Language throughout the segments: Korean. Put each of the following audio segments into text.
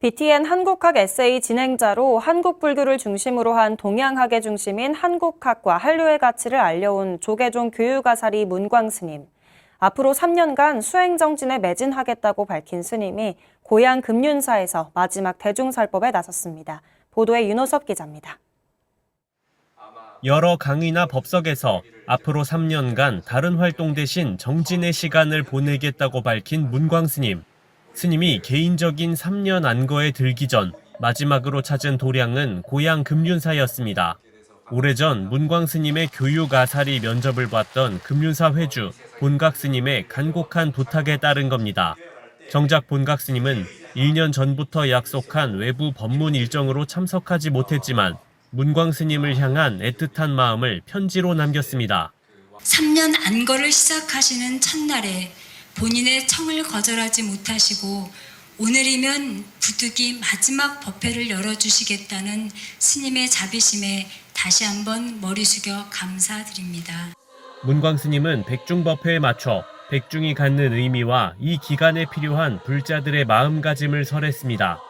BTN 한국학 에세이 진행자로 한국 불교를 중심으로 한 동양학의 중심인 한국학과 한류의 가치를 알려온 조계종 교유가사리 문광스님. 앞으로 3년간 수행정진에 매진하겠다고 밝힌 스님이 고향 금륜사에서 마지막 대중설법에 나섰습니다. 보도에 윤호섭 기자입니다. 여러 강의나 법석에서 앞으로 3년간 다른 활동 대신 정진의 시간을 보내겠다고 밝힌 문광스님. 스님이 개인적인 3년 안거에 들기 전 마지막으로 찾은 도량은 고향 금륜사였습니다. 오래전 문광스님의 교유가사리 면접을 봤던 금륜사 회주 본각스님의 간곡한 부탁에 따른 겁니다. 정작 본각스님은 1년 전부터 약속한 외부 법문 일정으로 참석하지 못했지만 문광스님을 향한 애틋한 마음을 편지로 남겼습니다. 3년 안거를 시작하시는 첫날에 본인의 청을 거절하지 못하시고 오늘이면 부득이 마지막 법회를 열어주시겠다는 스님의 자비심에 다시 한번 머리 숙여 감사드립니다. 문광스님은 백중법회에 맞춰 백중이 갖는 의미와 이 기간에 필요한 불자들의 마음가짐을 설했습니다.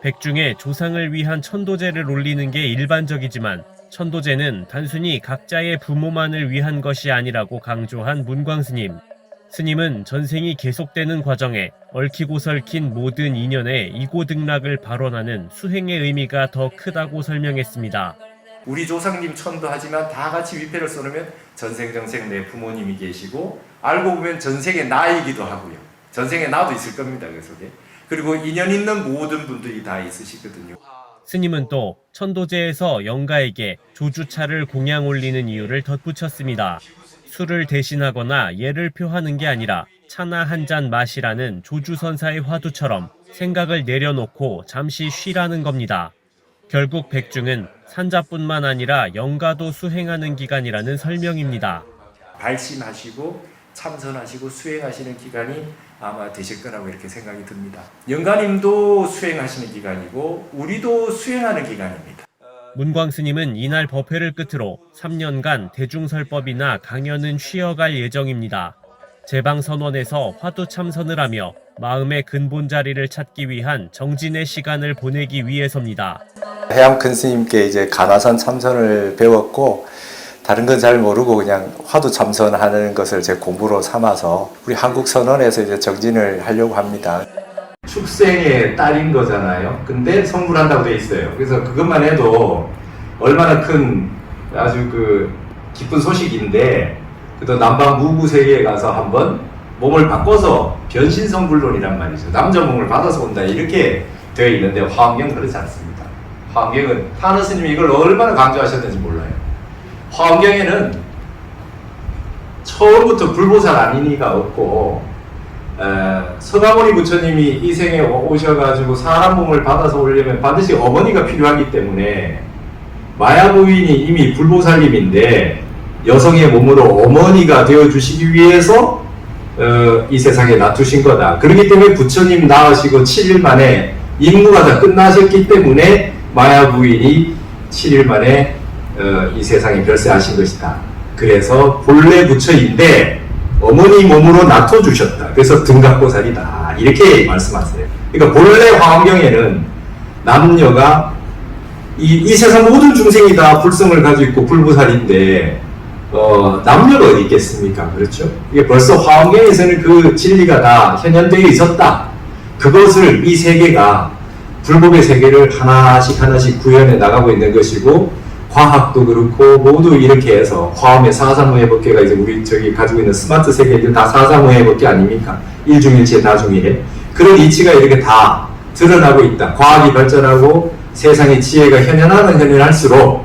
백중에 조상을 위한 천도제를 올리는 게 일반적이지만 천도제는 단순히 각자의 부모만을 위한 것이 아니라고 강조한 문광스님. 스님은 전생이 계속되는 과정에 얽히고 설킨 모든 인연에 이고등락을 발언하는 수행의 의미가 더 크다고 설명했습니다. 우리 조상님 천도하지만 다 같이 위패를 써놓으면 전생정생 내 부모님이 계시고 알고 보면 전생에 나이기도 하고요. 전생에 나도 있을 겁니다. 그 속에. 그리고 인연 있는 모든 분들이 다 있으시거든요. 스님은 또 천도제에서 영가에게 조주차를 공양 올리는 이유를 덧붙였습니다. 술을 대신하거나 예를 표하는 게 아니라 차나 한 잔 마시라는 조주선사의 화두처럼 생각을 내려놓고 잠시 쉬라는 겁니다. 결국 백중은 산자뿐만 아니라 영가도 수행하는 기간이라는 설명입니다. 발심하시고 참선하시고 수행하시는 기간이 아마 되실 거라고 이렇게 생각이 듭니다. 영가님도 수행하시는 기간이고 우리도 수행하는 기간입니다. 문광스님은 이날 법회를 끝으로 3년간 대중설법이나 강연은 쉬어갈 예정입니다. 제방선원에서 화두 참선을 하며 마음의 근본 자리를 찾기 위한 정진의 시간을 보내기 위해서입니다. 해암 큰 스님께 이제 가나산 참선을 배웠고 다른 건 잘 모르고 그냥 화두 참선하는 것을 제 공부로 삼아서 우리 한국 선원에서 이제 정진을 하려고 합니다. 축생의 딸인 거잖아요. 근데 성불한다고 돼 있어요. 그래서 그것만 해도 얼마나 큰 아주 기쁜 소식인데 또 남방 무구 세계에 가서 한번 몸을 바꿔서 변신 성불론이란 말이죠. 남자 몸을 받아서 온다 이렇게 되어 있는데 화엄경은 그렇지 않습니다. 화엄경은 하느 스님이 이걸 얼마나 강조하셨는지 몰라요. 화엄경에는 처음부터 불보살 아닌 이가 없고 서가모니 부처님이 이 생에 오셔가지고 사람 몸을 받아서 오려면 반드시 어머니가 필요하기 때문에 마야 부인이 이미 불보살님인데 여성의 몸으로 어머니가 되어주시기 위해서 이 세상에 놔두신 거다. 그렇기 때문에 부처님 나으시고 7일 만에 임무가 다 끝나셨기 때문에 마야 부인이 7일 만에 이 세상에 별세하신 것이다. 그래서 본래 부처인데 어머니 몸으로 놔둬주셨다. 그래서 등각보살이다. 이렇게 말씀하세요. 그러니까 본래 화엄경에는 남녀가 이 세상 모든 중생이 다 불성을 가지고 있고 불보살인데 남녀가 어디 있겠습니까? 그렇죠? 이게 벌써 화엄경에서는 그 진리가 다 현현되어 있었다. 그것을 이 세계가 불법의 세계를 하나씩 구현해 나가고 있는 것이고 과학도 그렇고 모두 이렇게 해서 화엄의 사사무해법계가 이제 우리 저기 가지고 있는 스마트 세계들 다 사사무해법계 아닙니까? 일중일체 다중일체 그런 이치가 이렇게 다 드러나고 있다. 과학이 발전하고 세상의 지혜가 현현할수록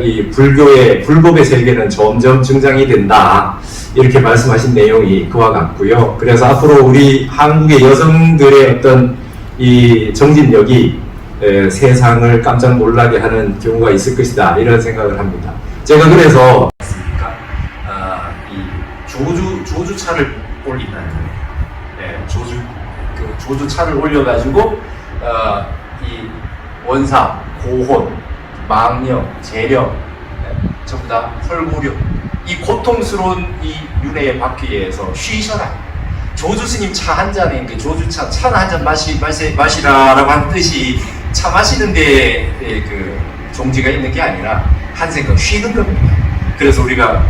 이 불법의 세계는 점점 증장이 된다. 이렇게 말씀하신 내용이 그와 같고요. 그래서 앞으로 우리 한국의 여성들의 어떤 이 정진력이 세상을 깜짝 놀라게 하는 경우가 있을 것이다. 이런 생각을 합니다. 제가 그래서 이 조주차를 올린다는 거예요. 조주차를 올려가지고 이 원사, 고혼, 망령, 재령 전부 다 헐고령 이 고통스러운 이 윤회의 바퀴에서 쉬셔라. 조주 스님 차 한 잔에 그 조주차 차를 한 잔 마시라라고 한 뜻이 차 마시는데 그 종지가 있는 게 아니라 한 생각 쉬는 겁니다. 그래서 우리가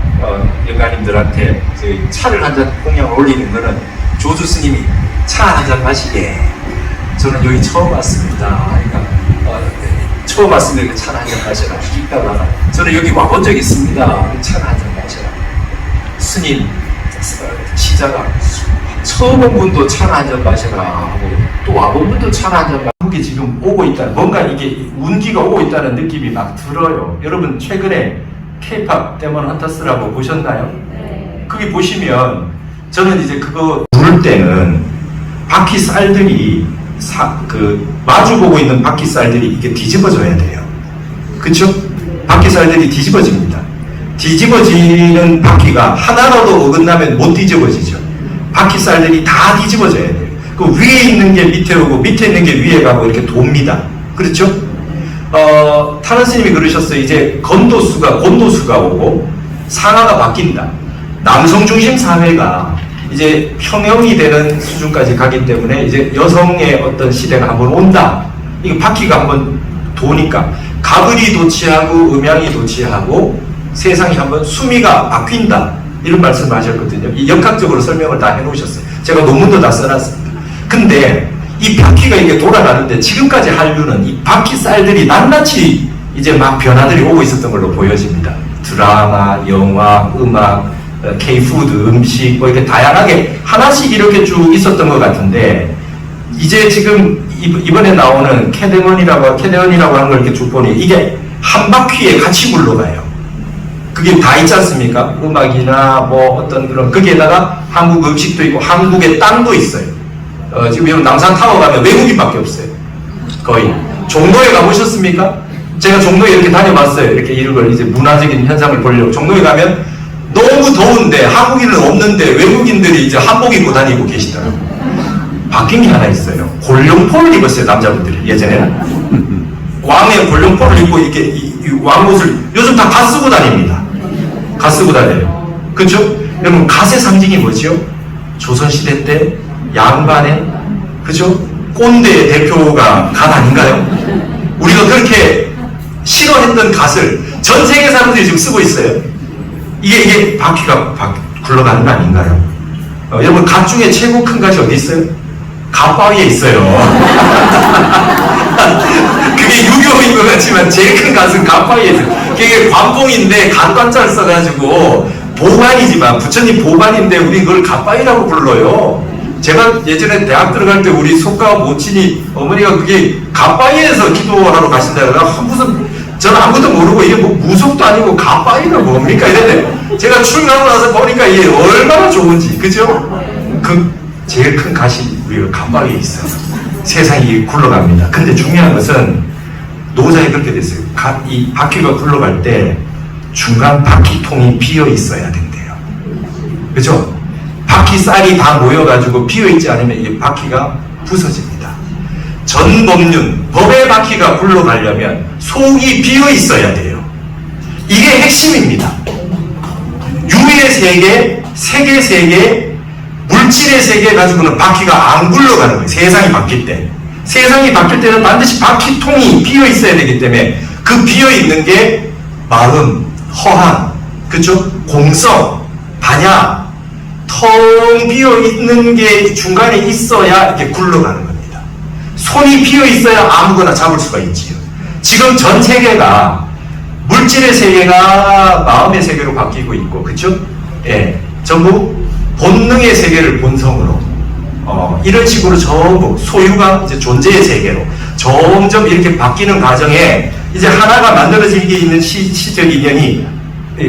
영가님들한테 저희 차를 한 잔 공양을 올리는 거는 조주 스님이 차 한 잔 마시게. 저는 여기 처음 왔습니다. 그러니까 처음 왔으면 차를 한 잔 마셔라. 있다가 저는 여기 와본 적 있습니다. 차를 한 잔 마셔라. 스님 시자가 처음 온 분도 차를 한 잔 마셔라 하고 또 와본 분도 차를 한 잔 마셔라. 한국에 지금 오고 있다. 뭔가 이게 운기가 오고 있다는 느낌이 막 들어요. 여러분 최근에 K-pop 데몬 헌터스라고 보셨나요? 네. 거기 보시면 저는 이제 그거 부를 때는 바퀴 쌀들이 마주보고 있는 바퀴 쌀들이 이렇게 뒤집어져야 돼요. 그쵸? 바퀴 쌀들이 뒤집어집니다. 뒤집어지는 바퀴가 하나라도 어긋나면 못 뒤집어지죠. 바퀴 쌀들이 다 뒤집어져야 돼요. 그 위에 있는 게 밑에 오고 밑에 있는 게 위에 가고 이렇게 돕니다. 그렇죠? 타는 스님이 그러셨어요. 이제 곤도수가 오고 상하가 바뀐다. 남성 중심 사회가 이제 평형이 되는 수준까지 가기 때문에 이제 여성의 어떤 시대가 한번 온다. 이거 바퀴가 한번 도니까 가불이 도취하고 음양이 도취하고 세상이 한번 수미가 바뀐다. 이런 말씀을 하셨거든요. 이 역학적으로 설명을 다 해놓으셨어요. 제가 논문도 다 써놨습니다. 근데 이 바퀴가 이게 돌아가는데 지금까지 한류는 이 바퀴 쌀들이 낱낱이 이제 막 변화들이 오고 있었던 걸로 보여집니다. 드라마, 영화, 음악, K-푸드, 음식 뭐 이렇게 다양하게 하나씩 이렇게 쭉 있었던 것 같은데 이제 지금 이번에 나오는 캐대원이라고 하는 걸 이렇게 쭉 보니 이게 한 바퀴에 같이 굴러가요. 그게 다 있지 않습니까? 음악이나 뭐 어떤 그런 거기에다가 한국 음식도 있고 한국의 땅도 있어요. 지금 여러분 남산타워 가면 외국인밖에 없어요. 거의. 종로에 가보셨습니까? 제가 종로에 이렇게 다녀봤어요. 이렇게 이런 걸 이제 문화적인 현상을 보려고. 종로에 가면 너무 더운데 한국인은 없는데 외국인들이 이제 한복 입고 다니고 계시더라고요. 바뀐 게 하나 있어요. 골룡포를 입었어요, 남자분들이. 예전에는. 왕의 골룡포를 입고 이렇게 이 왕옷을 요즘 다 갓 쓰고 다닙니다. 갓 쓰고 다녀요. 그렇죠? 여러분 갓의 상징이 뭐죠? 조선시대 때 양반의 그죠? 꼰대의 대표가 갓 아닌가요? 우리가 그렇게 싫어했던 갓을 전 세계 사람들이 지금 쓰고 있어요. 이게 바퀴가 굴러가는 거 아닌가요? 여러분 갓 중에 최고 큰 갓이 어디 있어요? 갓바위에 있어요. 그게 유교인 것 같지만 제일 큰 갓은 갓바위에 있어요. 그게 관봉인데 갓관자를 써가지고 보관이지만 부처님 보관인데 우리 그걸 갓바위라고 불러요. 제가 예전에 대학 들어갈 때 우리 속가 모친이 어머니가 그게 갓바위에서 기도하러 가신다 그러나 무슨 저는 아무것도 모르고 이게 뭐 무속도 아니고 갓바위가 뭡니까 이랬는데 제가 출근하고 나서 보니까 이게 얼마나 좋은지 그죠? 그 제일 큰 갓이 우리가 갓바위에 있어요. 세상이 굴러갑니다. 근데 중요한 것은 노자에 그렇게 됐어요. 이 바퀴가 굴러갈 때 중간 바퀴통이 비어 있어야 된대요. 그죠? 바퀴 쌀이 다 모여가지고 비어 있지 않으면 이 바퀴가 부서집니다. 전법륜, 법의 바퀴가 굴러가려면 속이 비어 있어야 돼요. 이게 핵심입니다. 유의 세계, 세계 세계, 물질의 세계 가지고는 바퀴가 안 굴러가는 거예요. 세상이 바뀔 때. 세상이 바뀔 때는 반드시 바퀴통이 비어 있어야 되기 때문에 그 비어 있는 게 마음, 허한, 그죠? 공성, 반야, 텅 비어 있는 게 중간에 있어야 이렇게 굴러가는 겁니다. 손이 비어 있어야 아무거나 잡을 수가 있지요. 지금 전 세계가 물질의 세계가 마음의 세계로 바뀌고 있고, 그죠? 예, 전부 본능의 세계를 본성으로, 이런 식으로 전부 소유가 이제 존재의 세계로 점점 이렇게 바뀌는 과정에 이제 하나가 만들어지게 있는 시적 인연이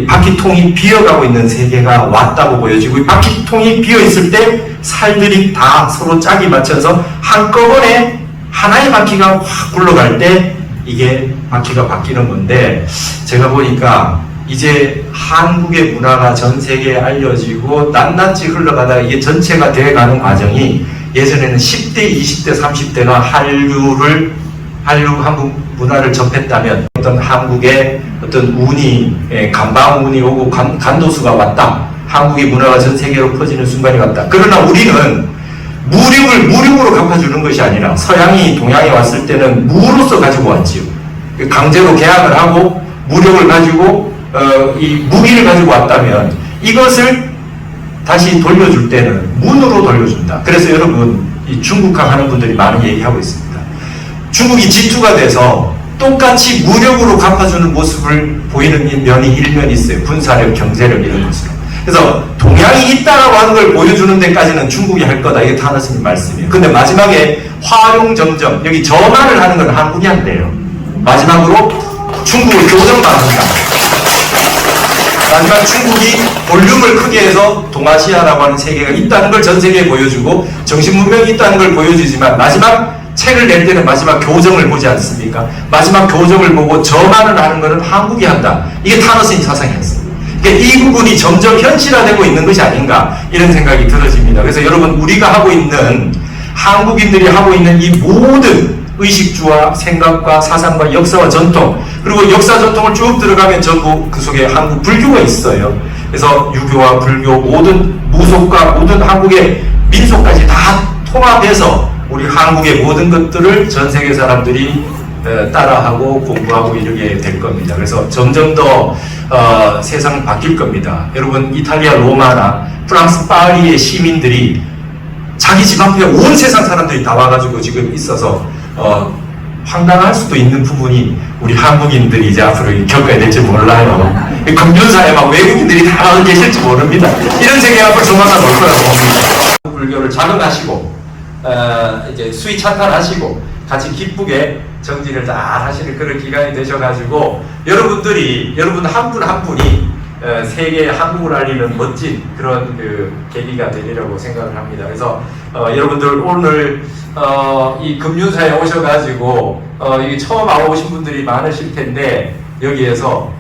바퀴통이 비어가고 있는 세계가 왔다고 보여지고, 이 바퀴통이 비어있을 때 살들이 다 서로 짝이 맞춰서 한꺼번에 하나의 바퀴가 확 굴러갈 때 이게 바퀴가 바뀌는 건데, 제가 보니까 이제 한국의 문화가 전 세계에 알려지고 낱낱이 흘러가다가 이게 전체가 되어가는 과정이, 예전에는 10대, 20대, 30대가 한국 문화를 접했다면 어떤 한국의 어떤 운이, 간방 운이 오고 간도수가 왔다. 한국의 문화가 전 세계로 퍼지는 순간이 왔다. 그러나 우리는 무력으로 갚아주는 것이 아니라 서양이 동양에 왔을 때는 무로서 가지고 왔지요. 강제로 계약을 하고 무력을 가지고 이 무기를 가지고 왔다면 이것을 다시 돌려줄 때는 문으로 돌려준다. 그래서 여러분 이 중국학 하는 분들이 많은 얘기하고 있습니다. 중국이 지투가 돼서 똑같이 무력으로 갚아주는 모습을 보이는 면이 일면이 있어요. 군사력, 경제력 이런 것으로. 그래서 동양이 있다라고 하는 걸 보여주는 데까지는 중국이 할 거다. 이게 타너스님 말씀이에요. 근데 마지막에 화용점점 여기 저만을 하는 건 한국이 한대요. 마지막으로 중국을 교정받는다. 마지막 중국이 볼륨을 크게 해서 동아시아라고 하는 세계가 있다는 걸 전 세계에 보여주고 정신문명이 있다는 걸 보여주지만 마지막 책을 낼 때는 마지막 교정을 보지 않습니까? 마지막 교정을 보고 저만을 하는 것은 한국이 한다. 이게 타너스님 사상이었어요. 그러니까 이 부분이 점점 현실화되고 있는 것이 아닌가 이런 생각이 들어집니다. 그래서 여러분 우리가 하고 있는 한국인들이 하고 있는 이 모든 의식주와 생각과 사상과 역사와 전통 그리고 역사 전통을 쭉 들어가면 전부 그 속에 한국 불교가 있어요. 그래서 유교와 불교 모든 무속과 모든 한국의 민속까지 다 통합해서 우리 한국의 모든 것들을 전 세계 사람들이 따라하고 공부하고 이러게 될 겁니다. 그래서 점점 더 세상 바뀔 겁니다. 여러분 이탈리아 로마나 프랑스 파리의 시민들이 자기 집 앞에 온 세상 사람들이 다 와가지고 지금 있어서 황당할 수도 있는 부분이 우리 한국인들이 이제 앞으로 겪어야 될지 몰라요. 금륜사에 막 외국인들이 다 와서 계실지 모릅니다. 이런 세계 앞으로 조만간 올 거라고 봅니다. 불교를 자극하시고 이제 수위 찬탄하시고 같이 기쁘게 정진을 잘 하시는 그런 기간이 되셔가지고 여러분 한 분 한 분이 세계에 한국을 알리는 멋진 그런 그 계기가 되리라고 생각을 합니다. 그래서 여러분들 오늘 이 금륜사에 오셔가지고 이게 처음 와오신 분들이 많으실 텐데 여기에서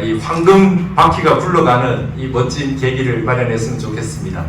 이 황금 바퀴가 굴러가는 이 멋진 계기를 마련했으면 좋겠습니다.